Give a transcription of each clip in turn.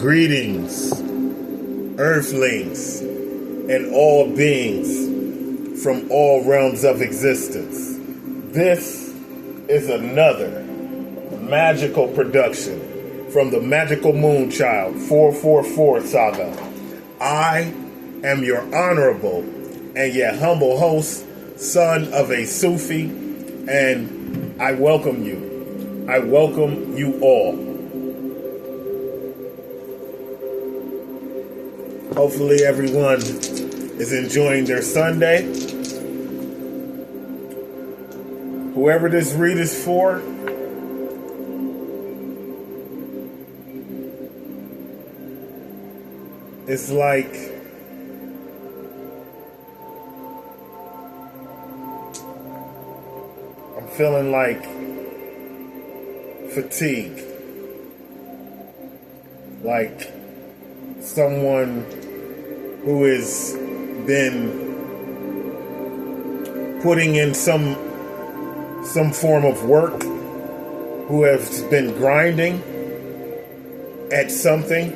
Greetings, earthlings, and all beings from all realms of existence. This is another magical production from the Magical Moonchild 444 saga. I am your honorable and yet humble host, son of a Sufi, and I welcome you. I welcome you all. Hopefully everyone is enjoying their Sunday. Whoever this read is for, it's like I'm feeling like fatigue. Like someone who has been putting in some form of work, who has been grinding at something,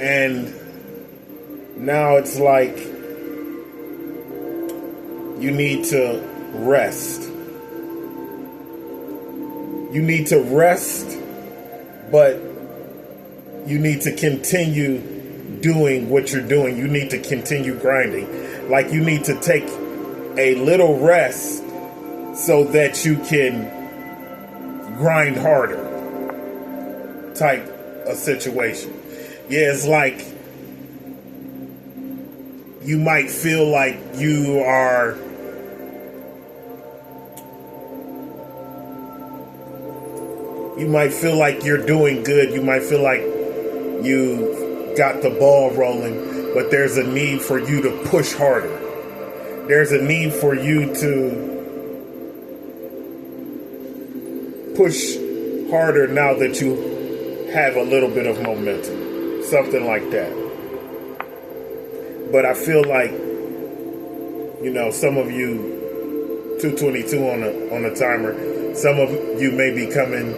and now it's like you need to rest. You need to rest, but you need to continue doing what you're doing. You need to continue grinding. Like you need to take a little rest so that you can grind harder type of situation. Yeah, it's like you might feel like you might feel like you're doing good. You might feel like you got the ball rolling, but there's a need for you to push harder. There's a need for you to push harder now that you have a little bit of momentum. Something like that. But I feel like, some of you, 222 on the timer, some of you may be coming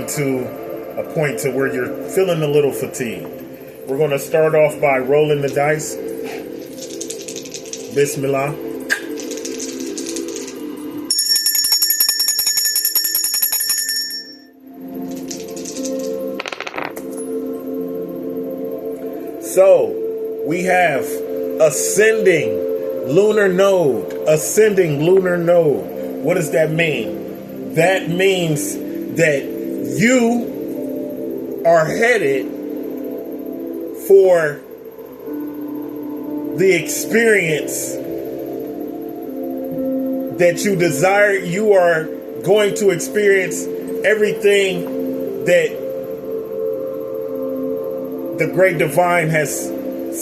to a point to where you're feeling a little fatigued. We're going to start off by rolling the dice. Bismillah. So, we have ascending lunar node. Ascending lunar node. What does that mean? That means that you are headed for the experience that you desire. You are going to experience everything that the great divine has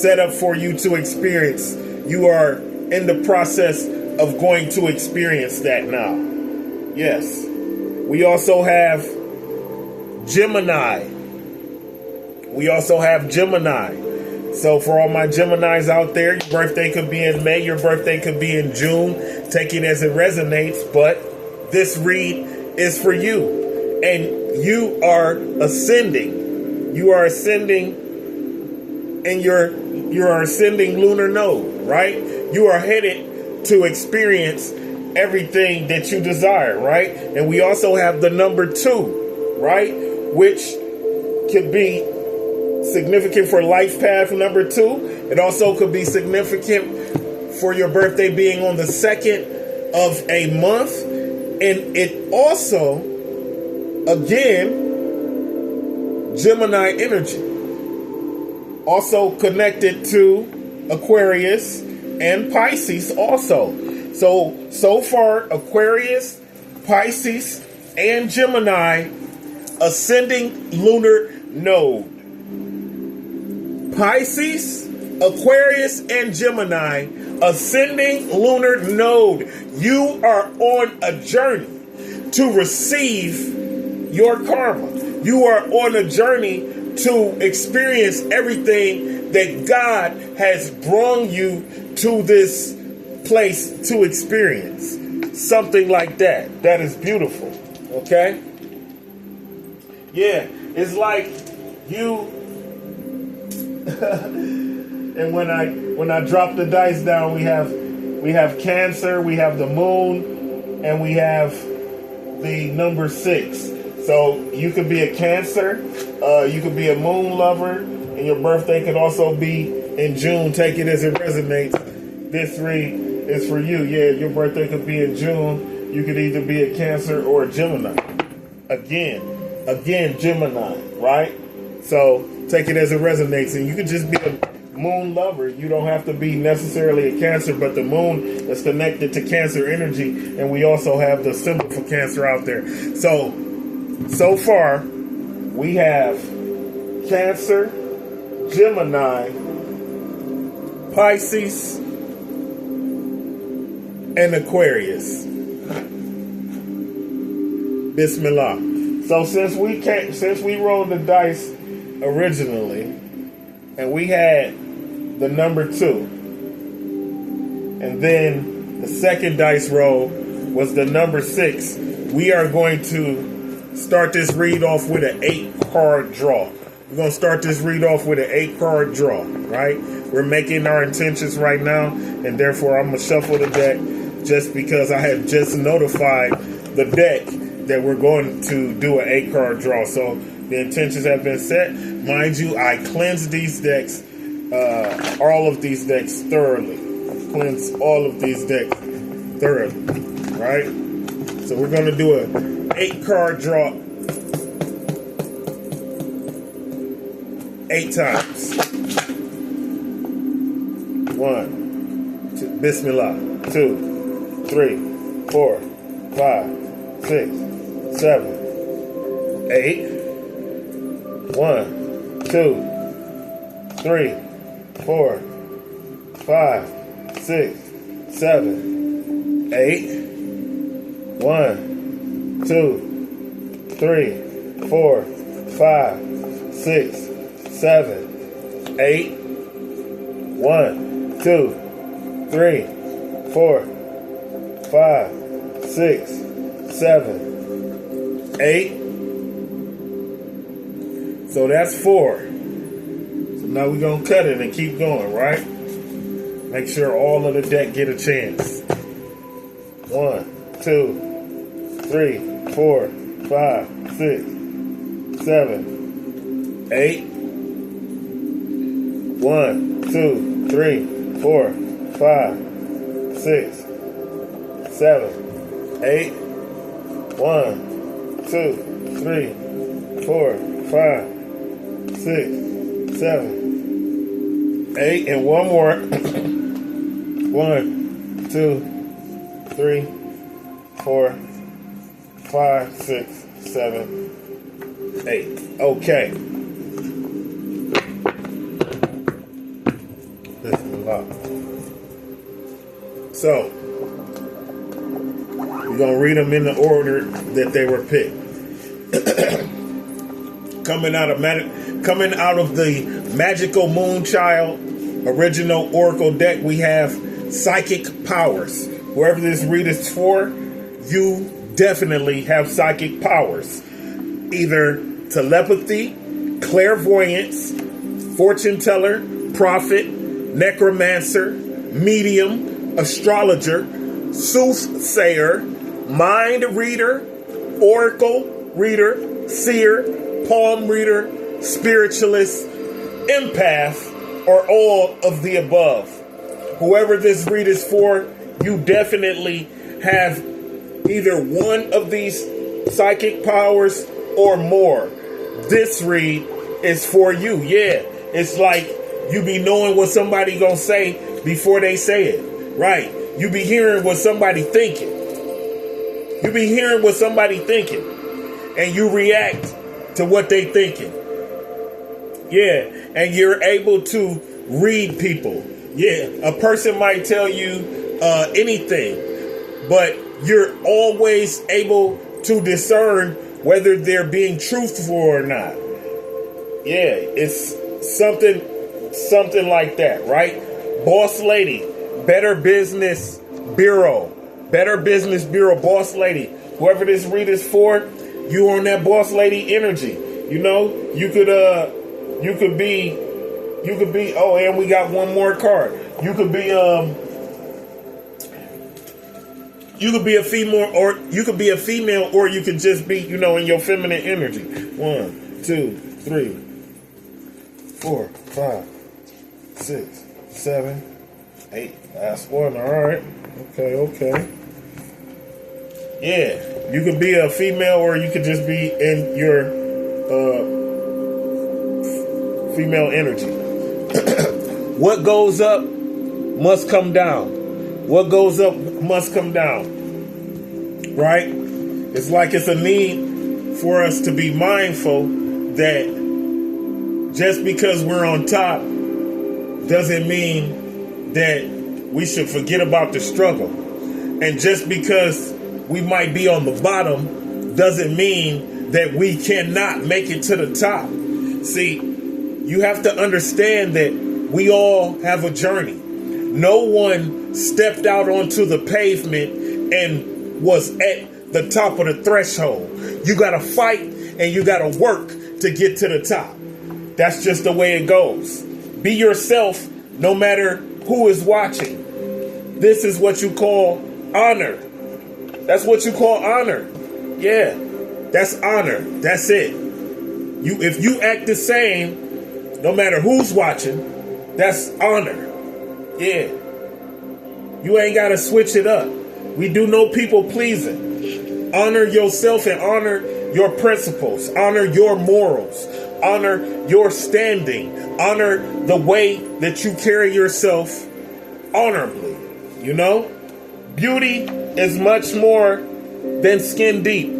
set up for you to experience. You are in the process of going to experience that now. Yes. We also have Gemini. So for all my Geminis out there, your birthday could be in May, your birthday could be in June. Take it as it resonates, but this read is for you. And you are ascending. You are ascending in your ascending lunar node, right? You are headed to experience everything that you desire, right? And we also have the number 2, right? Which could be significant for life path number 2. It also could be significant for your birthday being on the 2nd of a month. And it also, again, Gemini energy. Also connected to Aquarius and Pisces also. So far, Aquarius, Pisces, and Gemini ascending lunar node. Pisces, Aquarius, and Gemini ascending lunar node. You are on a journey to receive your karma. You are on a journey to experience everything that God has brought you to this place to experience. Something like that. That is beautiful. Okay? Yeah, it's like you. And when I drop the dice down, we have Cancer, we have the Moon, and we have the number 6. So you could be a Cancer, you could be a Moon lover, and your birthday could also be in June. Take it as it resonates. This read is for you. Yeah, your birthday could be in June. You could either be a Cancer or a Gemini. Again, Gemini, right? So take it as it resonates, and you could just be a Moon lover. You don't have to be necessarily a Cancer, but the Moon is connected to Cancer energy, and we also have the symbol for Cancer out there. So far, we have Cancer, Gemini, Pisces, and Aquarius. Bismillah. So since we rolled the dice originally, and we had the number 2, and then the second dice roll was the number 6, we are going to start this read off with an 8-card draw. We're going to start this read off with an 8-card draw, right? We're making our intentions right now, and therefore I'm going to shuffle the deck just because I have just notified the deck that we're going to do an 8-card draw. So the intentions have been set. Mind you, I cleanse these decks, all of these decks thoroughly. I cleanse all of these decks thoroughly, right? So we're going to do an 8-card draw 8 times. 1, 2, Bismillah. 2, 3, 4, 5, 6, 7, 8. 1, 2, 3, 4, 5, 6, 7, 8. 1, 2, 3, 4, 5, 6, 7, 8. 1, 2, 3, 4, 5, 6, 7, 8. So that's 4. So now we're going to cut it and keep going, right? Make sure all of the deck get a chance. 1, 2, 3, 4, 5, 6, 7, 8. 1, 2, 3, 4, 5, 6, 7, 8. 1, 2, 3, 4, 5, 6, 7, 8, and one more. 1, 2, 3, 4, 5, 6, 7, 8. Okay. This is a lot. So we're gonna read them in the order that they were picked. Coming out of the Magical Moonchild original Oracle deck, we have Psychic Powers. Whoever this read is for, you definitely have psychic powers. Either telepathy, clairvoyance, fortune teller, prophet, necromancer, medium, astrologer, soothsayer, mind reader, oracle reader, seer, palm reader, spiritualist, empath, or all of the above. Whoever this read is for, you definitely have either one of these psychic powers or more. This read is for you. Yeah, it's like you be knowing what somebody gonna say before they say it. Right. You be hearing what somebody thinking. You be hearing what somebody thinking. And you react to what they thinking. Yeah. And you're able to read people. Yeah. A person might tell you anything, but you're always able to discern whether they're being truthful or not. Yeah. It's something like that, right? Boss lady, Better Business Bureau, Boss lady. Whoever this read is for, you on that boss lady energy. You know, you could be, oh, and we got one more card. You could be a female, or you could be a female, or you could just be, you know, in your feminine energy. 1, 2, 3, 4, 5, 6, 7, 8. Last one. All right. Okay. Yeah, you could be a female, or you could just be in your female energy. What goes up must come down. What goes up must come down. Right? It's like it's a need for us to be mindful that just because we're on top doesn't mean that we should forget about the struggle. And just because we might be on the bottom doesn't mean that we cannot make it to the top. See, you have to understand that we all have a journey. No one stepped out onto the pavement and was at the top of the threshold. You got to fight and you got to work to get to the top. That's just the way it goes. Be yourself no matter who is watching. This is what you call honor. That's what you call honor. Yeah, that's honor. That's it. If you act the same, no matter who's watching, that's honor. Yeah. You ain't got to switch it up. We do no people pleasing. Honor yourself and honor your principles. Honor your morals. Honor your standing. Honor the way that you carry yourself honorably. You know? Beauty is much more than skin deep.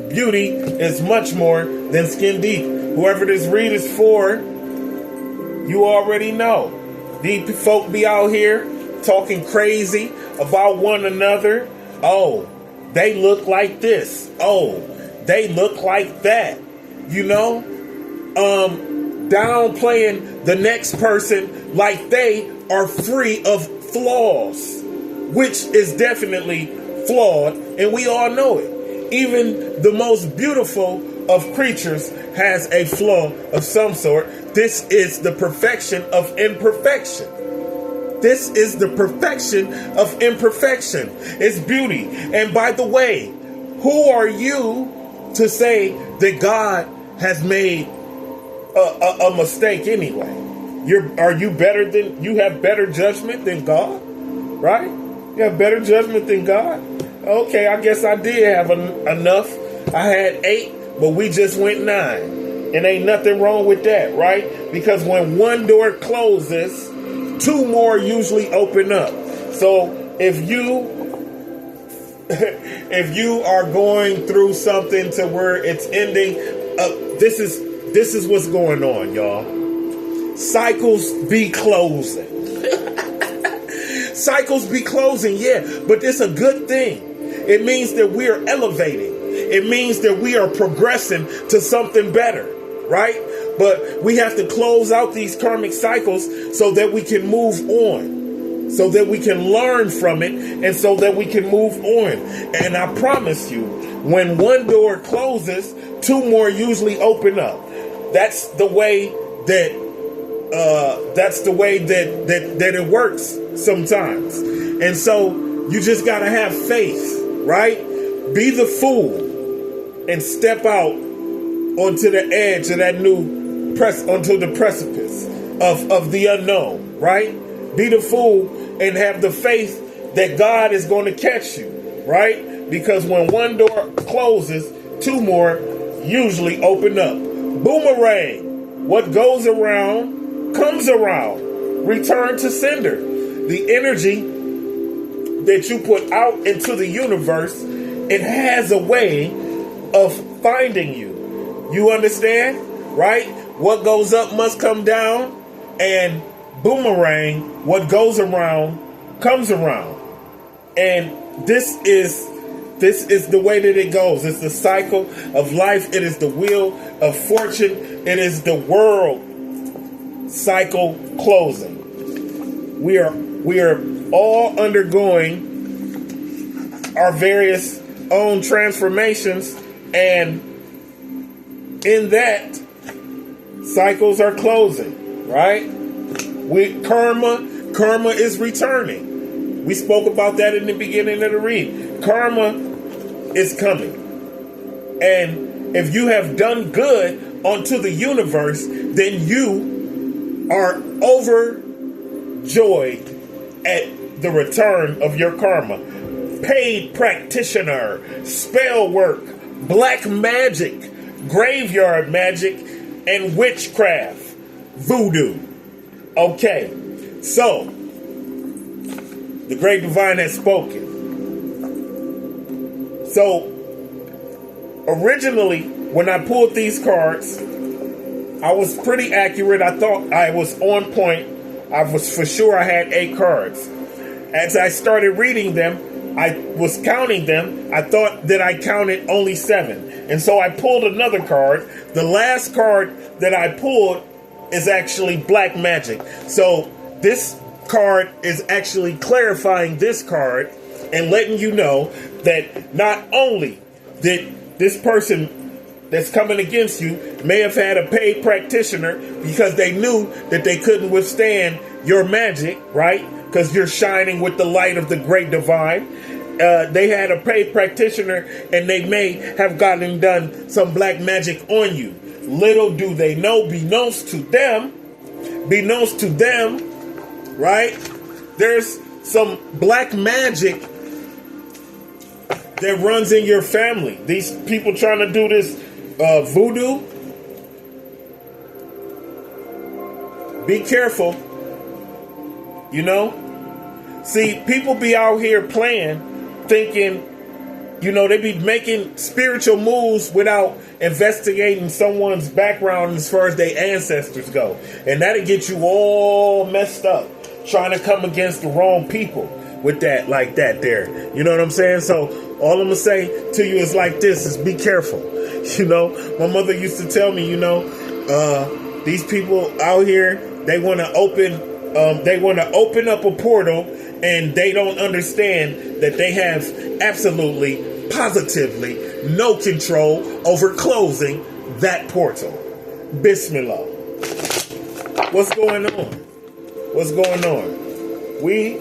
Beauty is much more than skin deep. Whoever this read is for, you already know. These folk be out here talking crazy about one another. Oh, they look like this. Oh, they look like that. You know? Downplaying the next person like they are free of flaws, which is definitely flawed, and we all know it. Even the most beautiful of creatures has a flaw of some sort. This is the perfection of imperfection. This is the perfection of imperfection. It's beauty. And by the way, who are you to say that God has made a mistake anyway? You have better judgment than God, right? You have better judgment than God. Okay, I guess I did have enough. I had 8, but we just went 9. And ain't nothing wrong with that, right? Because when one door closes, 2 more usually open up. So if you are going through something to where it's ending, this is what's going on, y'all. Cycles be closing. Cycles be closing, yeah, but it's a good thing. It means that we are elevating. It means that we are progressing to something better, right? But we have to close out these karmic cycles so that we can move on, so that we can learn from it, and so that we can move on. And I promise you, when one door closes, 2 more usually open up. That's the way that it works sometimes. And so you just gotta have faith, right? Be the fool and step out onto the edge of that onto the precipice of the unknown, right? Be the fool and have the faith that God is going to catch you, right? Because when one door closes, 2 more usually open up. Boomerang. What goes around comes around. Return to sender. The energy that you put out into the universe, it has a way of finding you. You understand? Right? What goes up must come down. And boomerang, what goes around comes around. And this is the way that it goes. It's the cycle of life. It is the wheel of fortune. It is the world cycle closing. We are all undergoing our various own transformations, and in that, cycles are closing, right? Karma is returning. We spoke about that in the beginning of the read. Karma is coming. And if you have done good unto the universe, then you are overjoyed at the return of your karma. Paid practitioner, spell work, black magic, graveyard magic, and witchcraft, voodoo. Okay, so the great divine has spoken. So originally, when I pulled these cards, I was pretty accurate. I thought I was on point. I was for sure I had 8 cards. As I started reading them, I was counting them. I thought that I counted only 7. And so I pulled another card. The last card that I pulled is actually black magic. So this card is actually clarifying this card and letting you know that not only did this person that's coming against you may have had a paid practitioner because they knew that they couldn't withstand your magic, right? Because you're shining with the light of the great divine. They had a paid practitioner and they may have gotten done some black magic on you. Little do they know, beknownst to them, right? There's some black magic that runs in your family. These people trying to do this voodoo. Be careful. You know? See, people be out here playing, thinking, you know, they be making spiritual moves without investigating someone's background as far as their ancestors go. And that'll get you all messed up, trying to come against the wrong people with that, like that there. You know what I'm saying? So all I'm going to say to you is like this, is be careful. You know, my mother used to tell me, you know, these people out here, they want to open up a portal, and they don't understand that they have absolutely, positively no control over closing that portal. Bismillah. What's going on? What's going on? We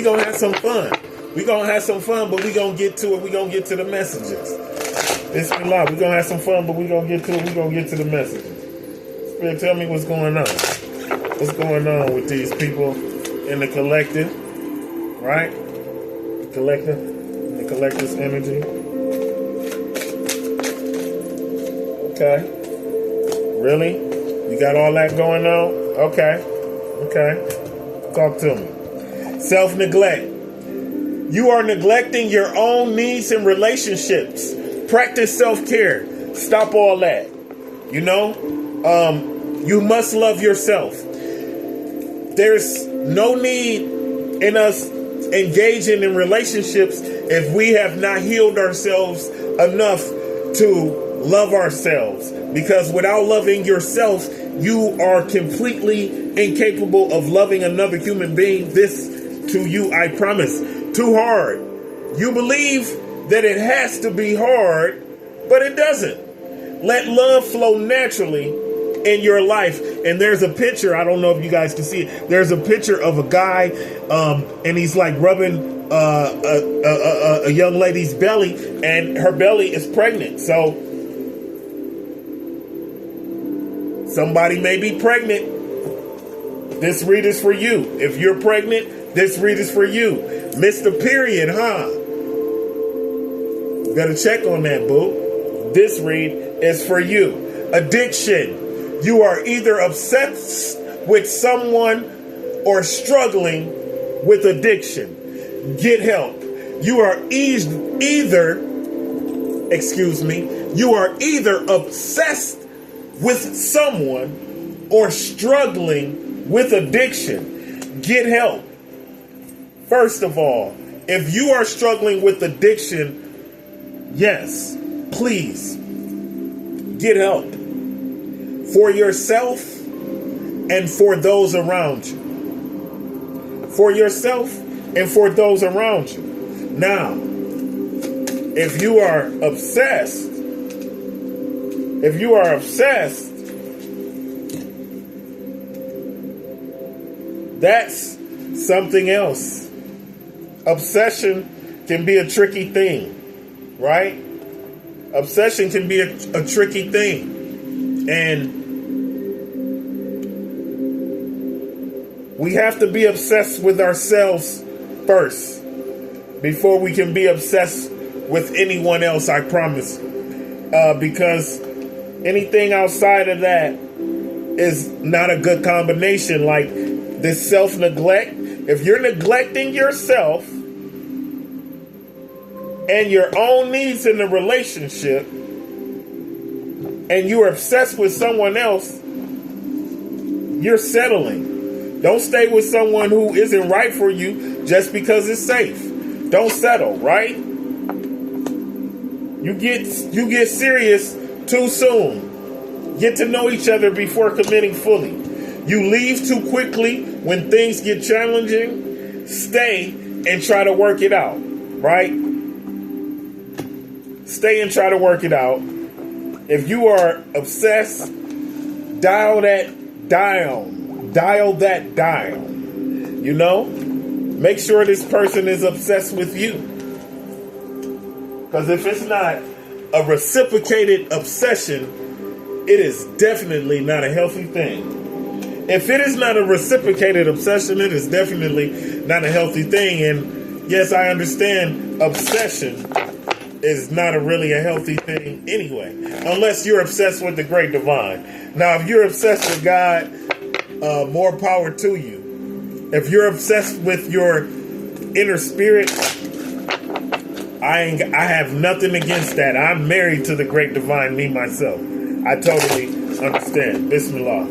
gonna have some fun. We gonna have some fun, but we gonna get to it. We gonna get to the messages. Bismillah. We gonna have some fun, but we gonna get to it. We gonna get to the messages. Spirit, tell me what's going on. What's going on with these people in the collective, right? The collective, the collective's energy. Okay. Really? You got all that going on? Okay. Talk to me. Self-neglect. You are neglecting your own needs and relationships. Practice self-care. Stop all that. You know? You must love yourself. There's no need in us engaging in relationships if we have not healed ourselves enough to love ourselves. Because without loving yourself, you are completely incapable of loving another human being. This to you, I promise. Too hard. You believe that it has to be hard, but it doesn't. Let love flow naturally in your life. And there's a picture, I don't know if you guys can see it, there's a picture of a guy and he's like rubbing a young lady's belly, and her belly is pregnant. So somebody may be pregnant. This read is for you. If you're pregnant, this read is for you. Missed the period, huh? Better check on that, boo. This read is for you. Addiction. You are either obsessed with someone or struggling with addiction. Get help. You are either obsessed with someone or struggling with addiction. Get help. First of all, if you are struggling with addiction, yes, please get help. For yourself and for those around you. For yourself and for those around you. Now, if you are obsessed If you are obsessed, that's something else. Obsession can be a tricky thing, right? Obsession can be a tricky thing. And we have to be obsessed with ourselves first before we can be obsessed with anyone else, I promise. Because anything outside of that is not a good combination. Like this self-neglect, if you're neglecting yourself and your own needs in the relationship and you're obsessed with someone else, you're settling. Don't stay with someone who isn't right for you just because it's safe. Don't settle, right? You get serious too soon. Get to know each other before committing fully. You leave too quickly when things get challenging. Stay and try to work it out, right? Stay and try to work it out. If you are obsessed, dial that down. Dial that down. You know? Make sure this person is obsessed with you. Because if it's not a reciprocated obsession, it is definitely not a healthy thing. If it is not a reciprocated obsession, it is definitely not a healthy thing. And yes, I understand obsession is not really a healthy thing anyway, unless you're obsessed with the great divine. Now, if you're obsessed with God, more power to you. If you're obsessed with your inner spirit, I have nothing against that. I'm married to the great divine, me, myself. I totally understand. Bismillah.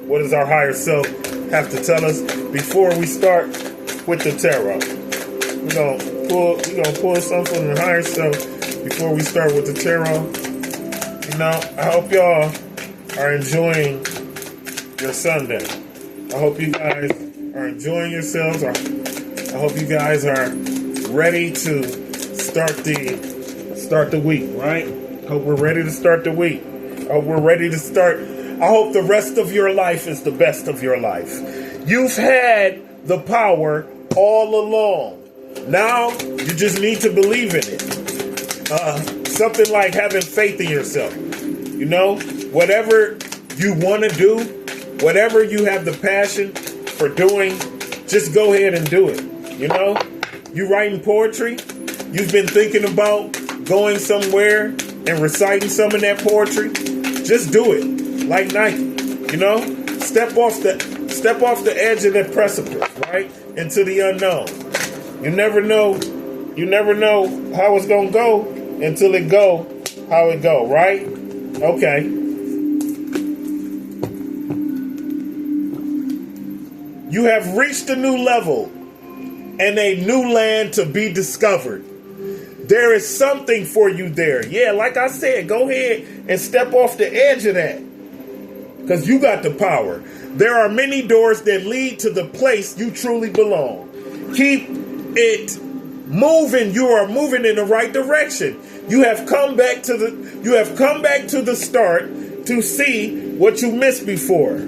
What does our higher self have to tell us before we start with the tarot? We're gonna pull something from the higher self before we start with the tarot. You know, I hope y'all are enjoying your Sunday. I hope you guys are enjoying yourselves. I hope you guys are ready to start the week, right? Hope we're ready to start the week. I hope we're ready to start. I hope the rest of your life is the best of your life. You've had the power all along. Now you just need to believe in it. Something like having faith in yourself. You know, whatever you want to do, whatever you have the passion for doing, just go ahead and do it. You know, you writing poetry, you've been thinking about going somewhere and reciting some of that poetry, just do it. Like Nike, you know, step off the edge of that precipice, right, into the unknown. You never know how it's gonna go until it go how it go, right? Okay. You have reached a new level and a new land to be discovered. There is something for you there. Yeah, like I said, go ahead and step off the edge of that. Because you got the power. There are many doors that lead to the place you truly belong. Keep it moving. You are moving in the right direction. You have come back to the start to see what you missed before.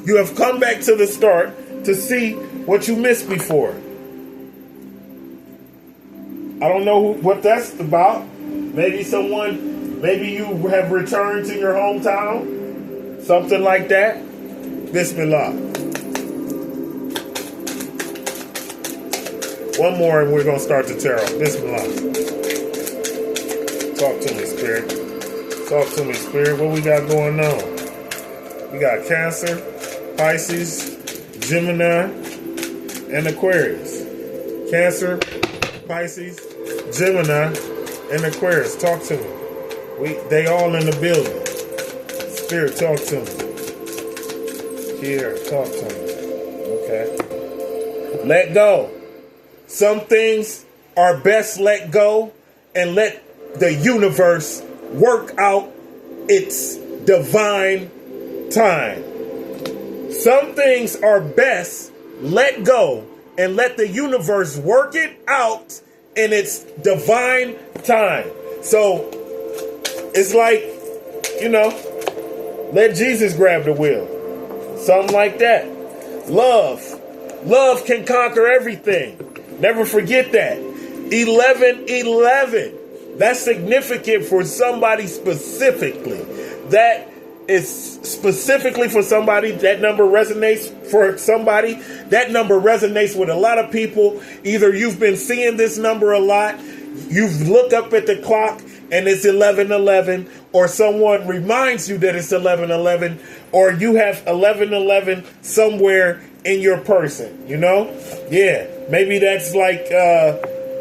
You have come back to the start to see what you missed before. I don't know what that's about. Maybe you have returned to your hometown. Something like that. Bismillah. One more and we're going to start the tarot. Bismillah. Talk to me, Spirit. Talk to me, Spirit. What we got going on? We got Cancer, Pisces, Gemini, and Aquarius. Cancer, Pisces, Gemini, and Aquarius. Talk to me. They all in the building. Spirit, talk to me. Here, talk to me. Okay. Let go. Some things are best let go and let the universe work out its divine time. Some things are best let go and let the universe work it out in its divine time. So it's like you know, let Jesus grab the wheel. Something like that. Love. Love can conquer everything. Never forget that. 1111. That's significant for somebody specifically. That is specifically for somebody. That number resonates for somebody. That number resonates with a lot of people. Either you've been seeing this number a lot, you've looked up at the clock and it's 1111, or someone reminds you that it's 1111, or you have 1111 somewhere in your person, you know? Yeah, maybe that's like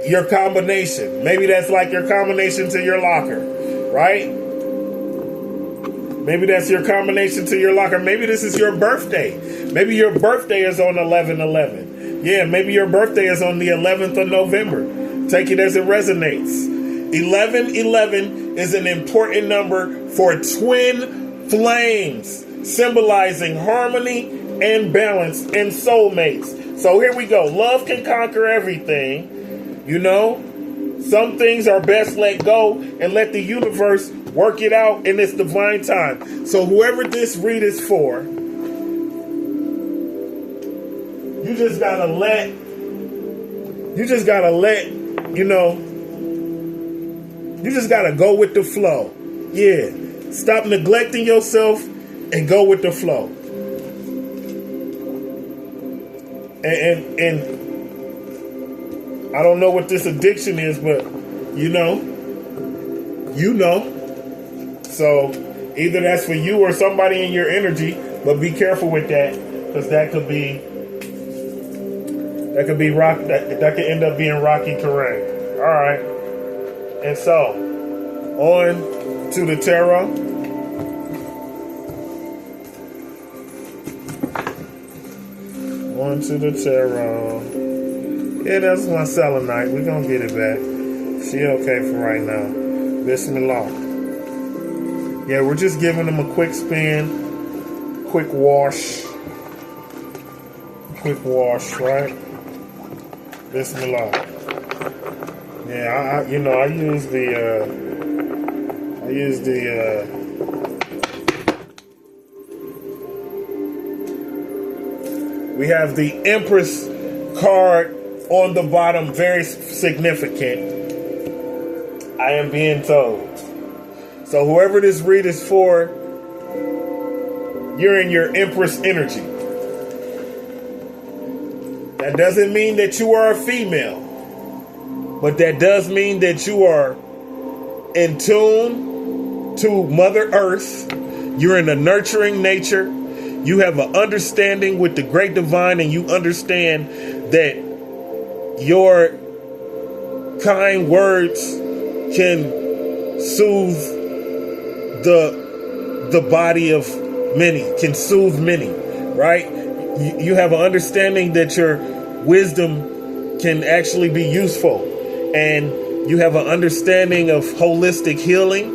your combination. Maybe that's like your combination to your locker, right? Maybe that's your combination to your locker. Maybe this is your birthday. Maybe your birthday is on 11/11. Yeah, maybe your birthday is on the 11th of November. Take it as it resonates. 1111 is an important number for twin flames, symbolizing harmony and balance and soulmates. So here we go. Love can conquer everything. You know, some things are best let go and let the universe work it out in its divine time. So whoever this read is for, you just gotta let, you know, you just gotta go with the flow. Yeah. Stop neglecting yourself and go with the flow. And I don't know what this addiction is, but you know. So either that's for you or somebody in your energy, but be careful with that, because that could be rock. That could end up being rocky terrain. All right. And so, on to the tarot. On to the tarot. Yeah, that's my selenite. We're going to get it back. She okay for right now. Bismillah. Yeah, we're just giving them a quick spin. Quick wash. Right? Bismillah. Yeah, I use the we have the Empress card on the bottom, very significant. I am being told. So whoever this read is for, you're in your Empress energy. That doesn't mean that you are a female. But that does mean that you are in tune to Mother Earth. You're in a nurturing nature. You have an understanding with the great divine, and you understand that your kind words can soothe the body of many, can soothe many, right? You have an understanding that your wisdom can actually be useful. And you have an understanding of holistic healing.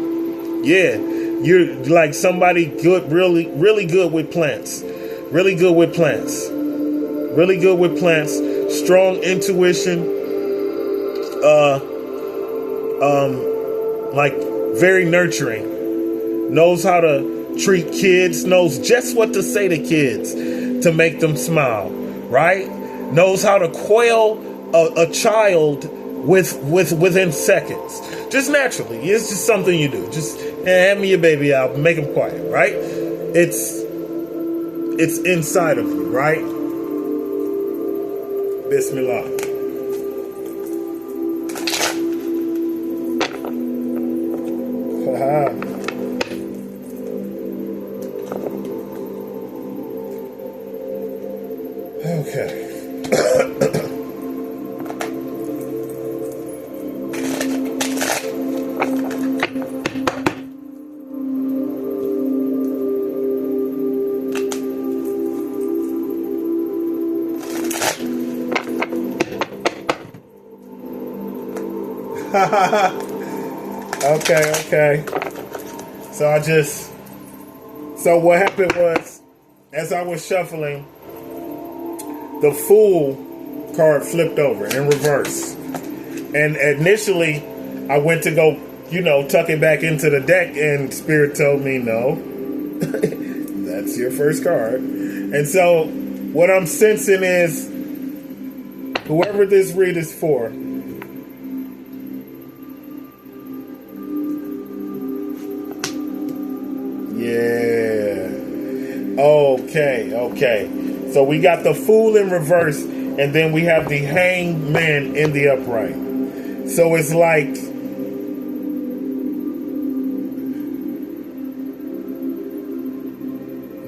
Yeah, you're like somebody good, really, really good with plants. Really good with plants. Really good with plants. Strong intuition. Like very nurturing. Knows how to treat kids. Knows just what to say to kids to make them smile. Right? Knows how to quail a child within seconds, just naturally. It's just something you do. Just hand me your baby out, make him quiet, right? It's inside of you, right? Bismillah. Okay. Okay. So what happened was, as I was shuffling, the Fool card flipped over in reverse. And initially, I went to go tuck it back into the deck, and Spirit told me no. That's your first card. And so what I'm sensing is whoever this read is for, yeah. Okay. So we got the Fool in reverse, and then we have the Hanged Man in the upright. So it's like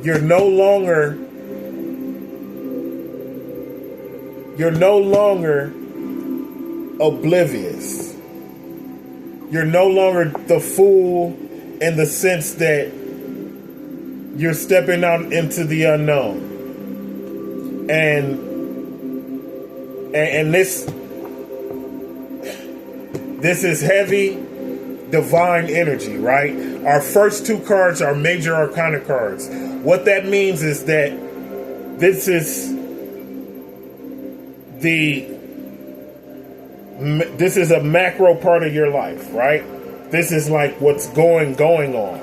you're no longer oblivious. You're no longer the fool in the sense that you're stepping out into the unknown. And this is heavy divine energy, right? Our first two cards are major arcana cards. What that means is that this is a macro part of your life, right? This is like what's going on,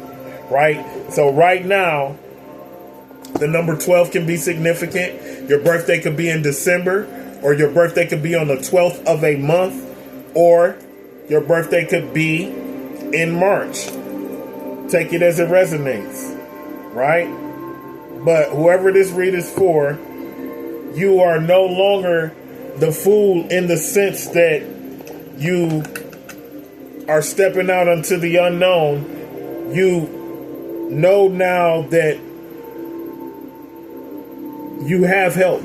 right? So right now, the number 12 can be significant. Your birthday could be in December, or your birthday could be on the 12th of a month, or your birthday could be in March. Take it as it resonates, right? But whoever this read is for, you are no longer the fool in the sense that you are stepping out into the unknown. You know now that you have help,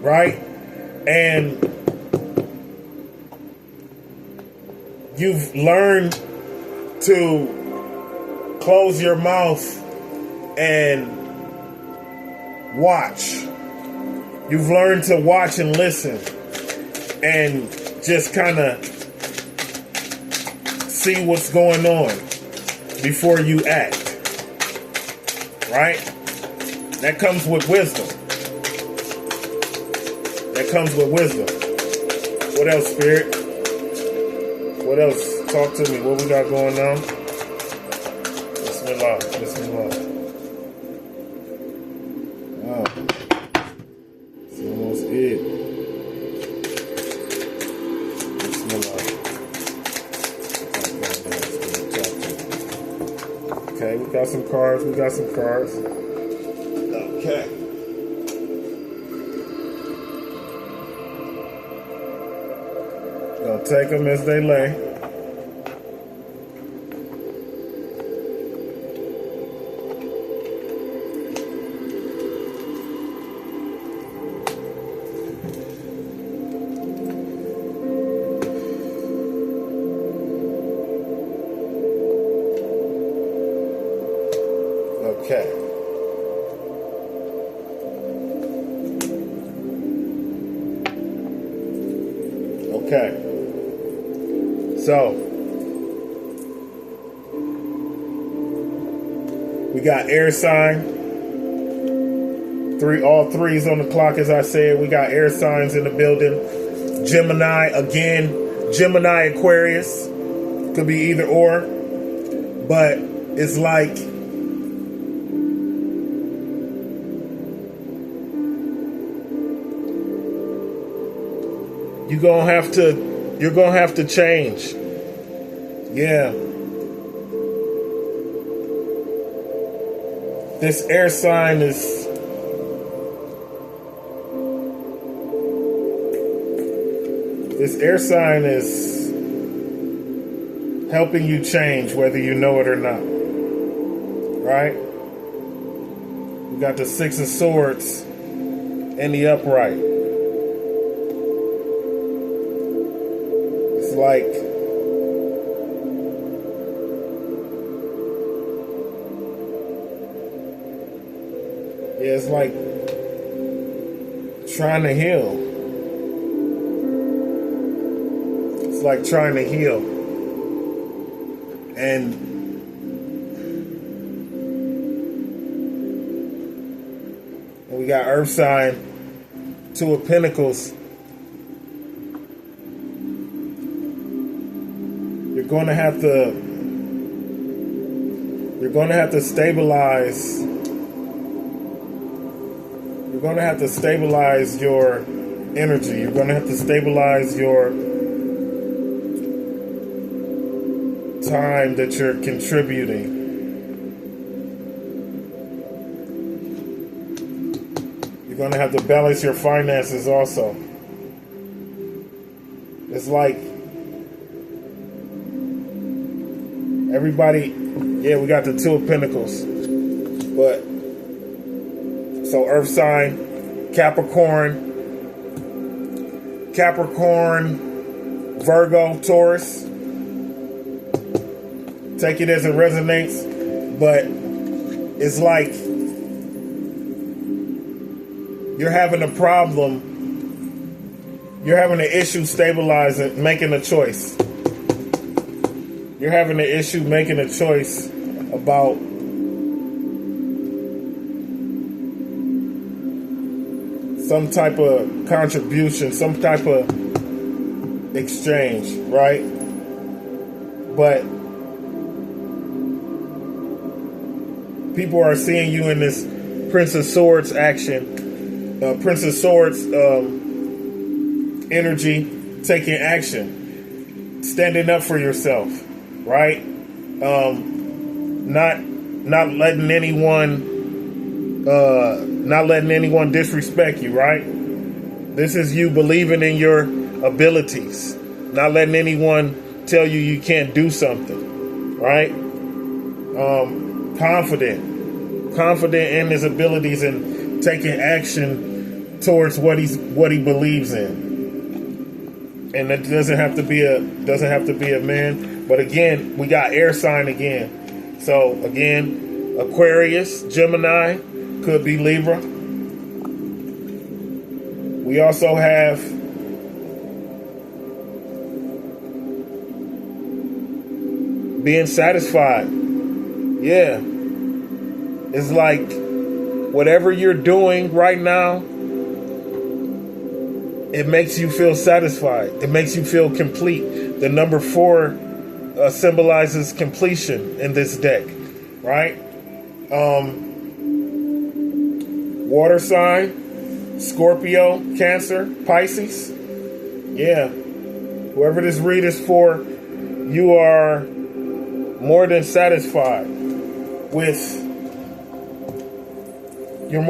right? And you've learned to close your mouth and watch. You've learned to watch and listen and just kind of see what's going on before you act, right? That comes with wisdom. What else, Spirit? What else? Talk to me. What we got going on? Bismillah. Wow. It's almost it. Bismillah. Okay, we got some cards. Okay. Gonna take them as they lay. Okay. So we got air sign. All threes on the clock, as I said. We got air signs in the building. Gemini again. Gemini Aquarius. Could be either or. But it's like you're gonna have to change. Yeah. This air sign is helping you change whether you know it or not. Right? We got the Six of Swords in the upright. It's like it's like trying to heal. It's like trying to heal. And we got Earth sign, Two of Pentacles. You're going to have to stabilize. You're going to have to stabilize your energy. You're going to have to stabilize your time that you're contributing. You're going to have to balance your finances also. It's like everybody, yeah, we got the Two of Pentacles, but so Earth sign, Capricorn, Virgo, Taurus. Take it as it resonates, but it's like you're having a problem. You're having an issue stabilizing, making a choice. You're having an issue making a choice about some type of contribution, some type of exchange, right? But people are seeing you in this Prince of Swords action, Prince of Swords energy, taking action, standing up for yourself, right? Not letting anyone disrespect you, right? This is you believing in your abilities, not letting anyone tell you you can't do something, right? Confident in his abilities and taking action towards what he believes in. And it doesn't have to be a man, but again, we got air sign again. So again, Aquarius, Gemini, could be Libra. We also have being satisfied. Yeah. It's like whatever you're doing right now, it makes you feel satisfied. It makes you feel complete. The number 4 symbolizes completion in this deck, right? Water sign, Scorpio, Cancer, Pisces. Yeah. Whoever this read is for, you are more than satisfied with your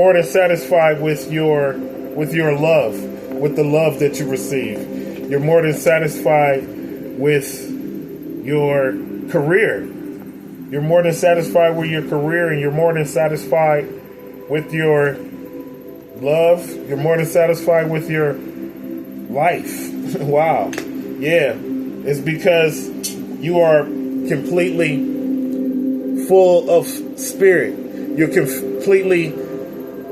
love, with the love that you receive. You're more than satisfied with your career. You're more than satisfied with your career, and you're more than satisfied with your love. You're more than satisfied with your life. Wow. Yeah. It's because you are completely full of spirit. You're completely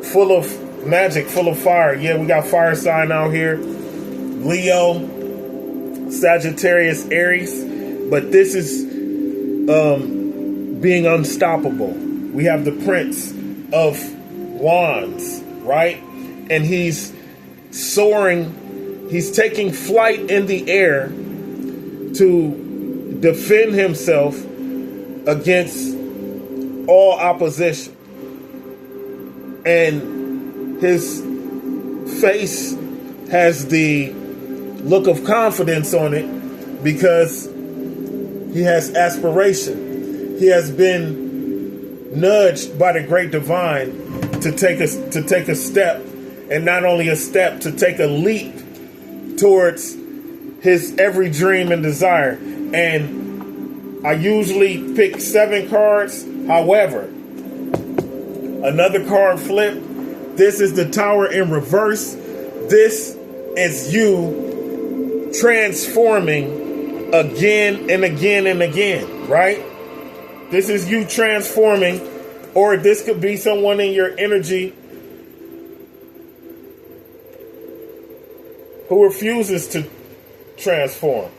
full of magic, full of fire. Yeah, we got fire sign out here. Leo, Sagittarius, Aries. But this is being unstoppable. We have the Prince of Wands, right? And he's soaring. He's taking flight in the air to defend himself against all opposition. And his face has the look of confidence on it because he has aspiration. He has been nudged by the great divine to take a step, and not only a step, to take a leap towards his every dream and desire. And I usually pick 7 cards. However, another card flip. This is the Tower in reverse. This is you transforming again and again and again, right? This is you transforming, or this could be someone in your energy who refuses to transform.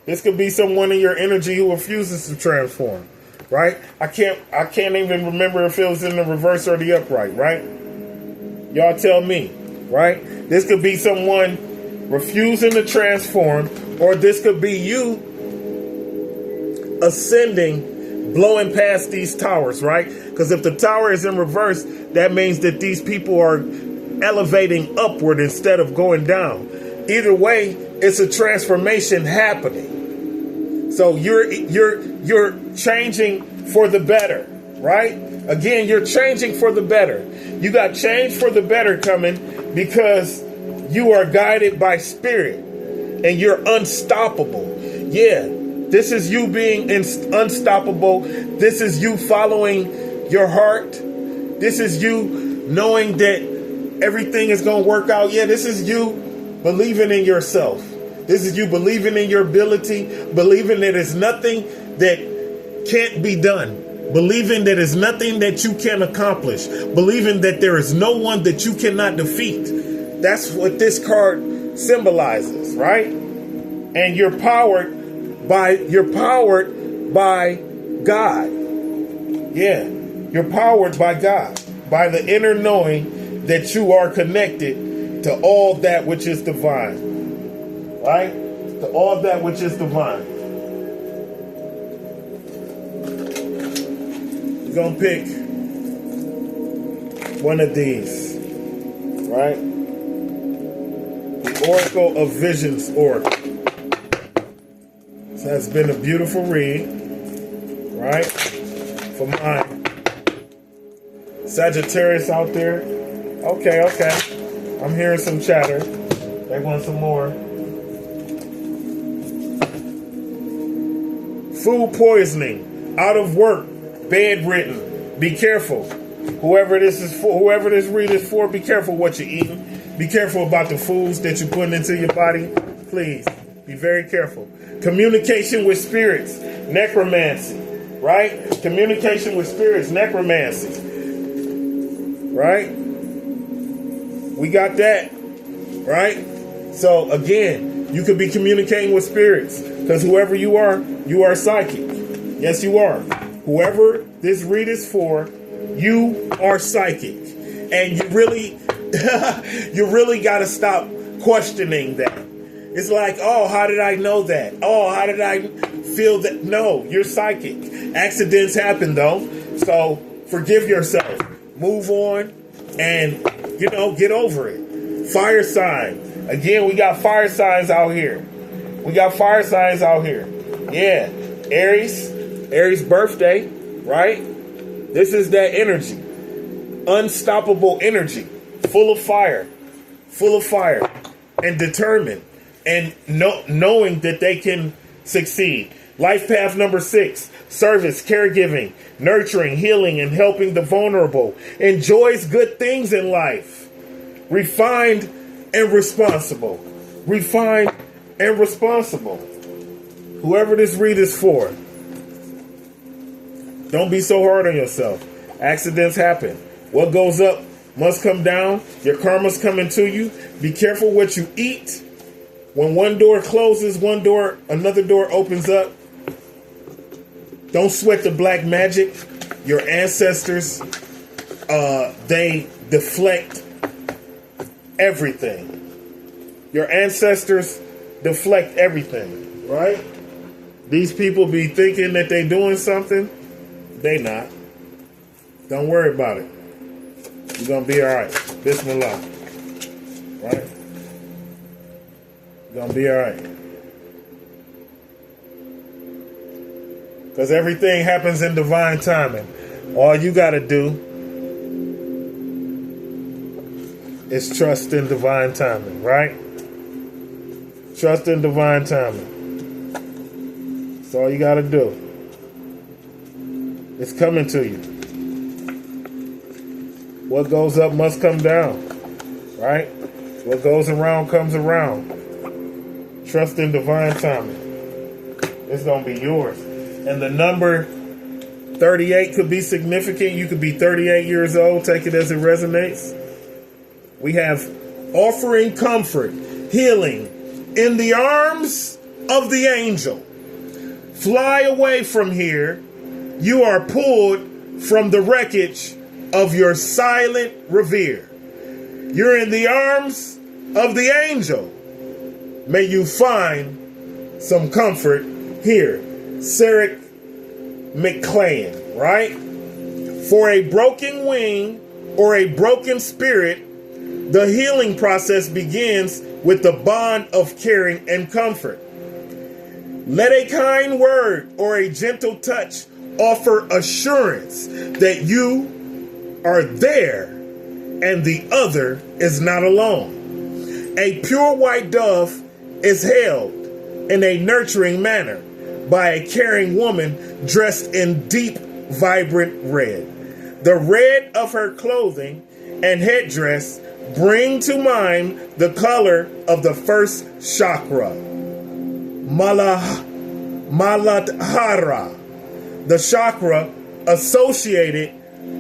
This could be someone in your energy who refuses to transform, right? I can't even remember if it was in the reverse or the upright, right? Y'all tell me, right? This could be someone refusing to transform, or this could be you ascending, blowing past these towers, right? Because if the tower is in reverse, that means that these people are elevating upward instead of going down. Either way, it's a transformation happening. So you're changing for the better, right? Again, you're changing for the better. You got change for the better coming because you are guided by spirit and you're unstoppable. Yeah, this is you being unstoppable. This is you following your heart. This is you knowing that everything is going to work out. Yeah, this is you believing in yourself. This is you believing in your ability, believing that there's nothing that can't be done. Believing that there's nothing that you can accomplish. Believing that there is no one that you cannot defeat. That's what this card symbolizes, right? And you're powered by God. Yeah, you're powered by God, by the inner knowing that you are connected to all that which is divine, right? To all that which is divine. You're gonna pick one of these, right? The Oracle of Visions Oracle. This has been a beautiful read, right? For my Sagittarius out there. Okay. I'm hearing some chatter. They want some more. Food poisoning, out of work, bedridden. Be careful. Whoever this read is for, be careful what you're eating. Be careful about the foods that you're putting into your body. Please, be very careful. Communication with spirits, necromancy, right? Communication with spirits, necromancy, right? We got that, right? So again, you could be communicating with spirits because whoever you are psychic. Yes, you are. Whoever this read is for, you are psychic. And you really, you really got to stop questioning that. It's like, oh, how did I know that? Oh, how did I feel that? No, you're psychic. Accidents happen, though. So forgive yourself. Move on and, get over it. Fire sign. Again, we got fire signs out here. Yeah. Aries birthday, right? This is that energy. Unstoppable energy. Full of fire, and determined, and knowing that they can succeed. Life path number 6, service, caregiving, nurturing, healing, and helping the vulnerable. Enjoys good things in life. Refined and responsible. Whoever this read is for, don't be so hard on yourself. Accidents happen. What goes up must come down. Your karma's coming to you. Be careful what you eat. When one door closes, another door opens up. Don't sweat the black magic. Your ancestors, they deflect everything. Your ancestors deflect everything, right? These people be thinking that they doing something. They not. Don't worry about it. You're going to be all right. Bismillah. Right? You're going to be all right. Because everything happens in divine timing. All you got to do is trust in divine timing, right? Trust in divine timing. That's all you got to do. It's coming to you. What goes up must come down, right? What goes around comes around. Trust in divine timing. It's going to be yours. And the number 38 could be significant. You could be 38 years old. Take it as it resonates. We have offering comfort, healing in the arms of the angel. Fly away from here. You are pulled from the wreckage of your silent revere. You're in the arms of the angel. May you find some comfort here. Sarek McClain, right? For a broken wing or a broken spirit, the healing process begins with the bond of caring and comfort. Let a kind word or a gentle touch offer assurance that you are there and the other is not alone. A pure white dove is held in a nurturing manner by a caring woman dressed in deep, vibrant red. The red of her clothing and headdress bring to mind the color of the first chakra, Muladhara, the chakra associated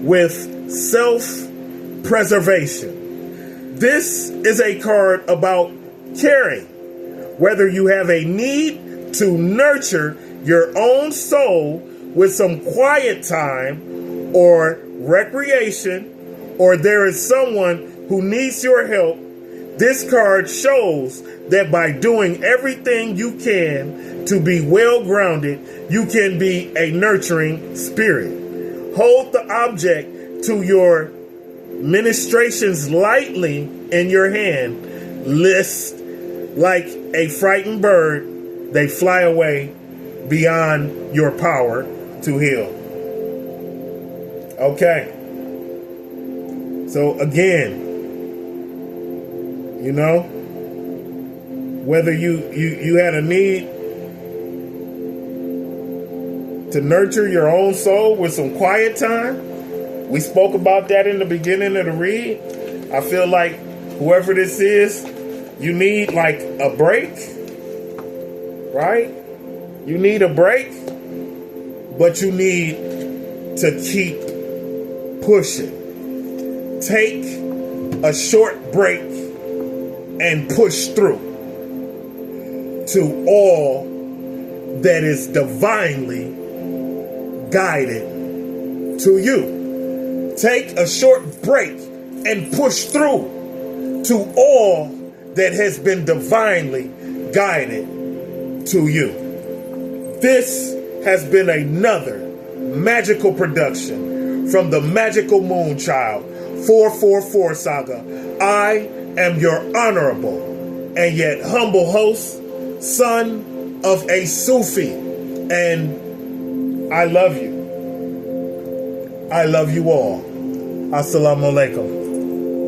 with self-preservation. This is a card about caring, whether you have a need to nurture your own soul with some quiet time or recreation, or there is someone who needs your help. This card shows that by doing everything you can to be well grounded, you can be a nurturing spirit. Hold the object to your ministrations lightly in your hand. Lest, like a frightened bird, they fly away beyond your power to heal. Okay. So again, you know, whether you had a need to nurture your own soul with some quiet time, we spoke about that in the beginning of the read. I feel like whoever this is, you need like a break, right? You need a break, but you need to keep pushing. Take a short break and push through to all that is divinely guided to you. Take a short break and push through to all that has been divinely guided to you. This has been another magical production from the Magical Moonchild 444 Saga. I am your honorable and yet humble host, son of a Sufi, and I love you. I love you all. Assalamu alaikum.